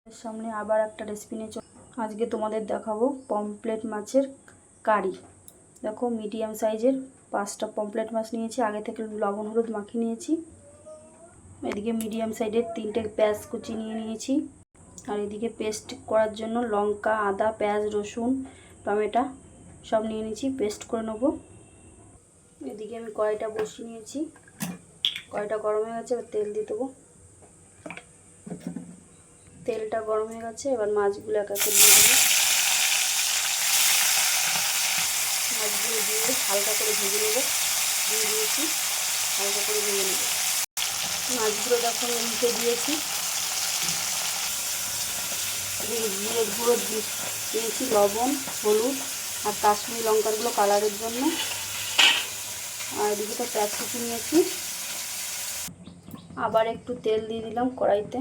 सामने आबार एक रेसिपि निये आज के तुम्हारे देखाबो पमफ्लेट माछेर कारी। देखो मीडियम साइजेर 5टा पमफ्लेट माछ नियेछि, आगे थेके लवण हलुद माखिये नियेछि। एदिके मीडियम साइजेर 3टे पेंयाज कुचि निये नियेछि और एदिके पेस्ट करार जोन्नो लंका आदा पेंयाज रसुन टमेटो सब निये नियेछि, पेस्ट करे नेब। एदिके आमि कड़ाइटा बसिये नियेछि, कड़ाइटा गरम हये गेछे, एबार तेल दिये देबो। तेलटा गरम हो गेছে, এবার মাছগুলো এক একে দিয়ে দেব। মাছগুলো দিয়ে হালকা করে ভেজে নেব। দিয়ে দিয়েছি, হালকা করে ভেজে নেব। মাছগুলো যখন উল্টে দিয়েছি, এদিকে জিরে গুঁড়ো দিয়েছি, লবণ হলুদ আর কাশ্মীরি লঙ্কাগুলো কালারের জন্য। আর এদিকে তো পেঁয়াজ কুচি নিয়েছি। আবার একটু তেল দিয়ে দিলাম কড়াইতে।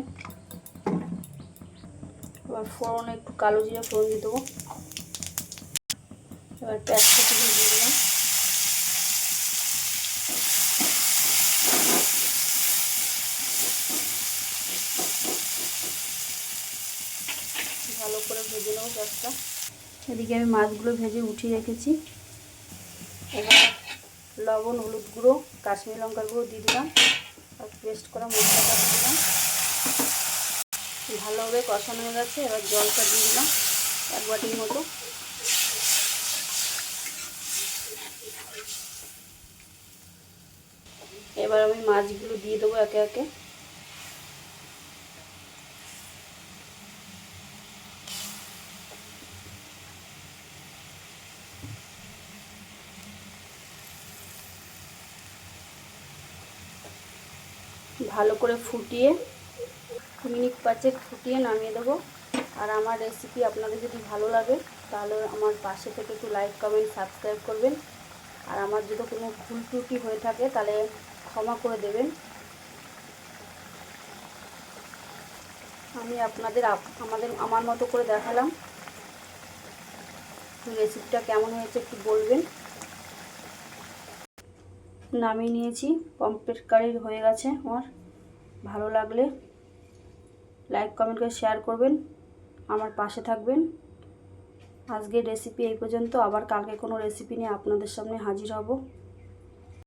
এবার ফোড়নে একটু কালো জিরা ফোড়ন দিয়ে দেবো। এবার পেঁয়াজ কুচি দিয়ে দিলাম। ভালো করে ভেজে নেবো পেঁয়াজটা। এদিকে আমি মাছগুলো ভেজে উঠিয়ে রেখেছি। এবার লবণ হলুদ গুঁড়ো কাশ্মীরি লঙ্কার গুঁড়ো দিয়ে দিলাম আর পেস্ট করা মশলাটা দিয়ে দিলাম। ভালোভাবে কষানো হয়ে গেছে, এবার জলটা দিয়ে দিলাম 1 বাটির মতো। এবার আমি মাছগুলো দিয়ে দেবো একে একে। ভালো করে ফুটিয়ে মিনিট 5 ফুটিয়ে নামিয়ে দেবো। আর আমার রেসিপি আপনাদের যদি ভালো লাগে তাহলে আমার পাশে থেকে একটু লাইক কমেন্ট সাবস্ক্রাইব করবেন। আর আমার যদি কোনো ভুল ত্রুটি হয়ে থাকে তাহলে ক্ষমা করে দেবেন। আমি আপনাদের আমার মতো করে দেখালাম। রেসিপিটা কেমন হয়েছে একটু বলবেন। নামিয়ে নিয়েছি, পমফ্রেট কারি হয়ে গেছে আমার। ভালো লাগলে লাইক কমেন্ট করে শেয়ার করবেন, আমার পাশে থাকবেন। আজকের রেসিপি এই পর্যন্ত, আবার কালকে কোনো রেসিপি নিয়ে আপনাদের সামনে হাজির হব।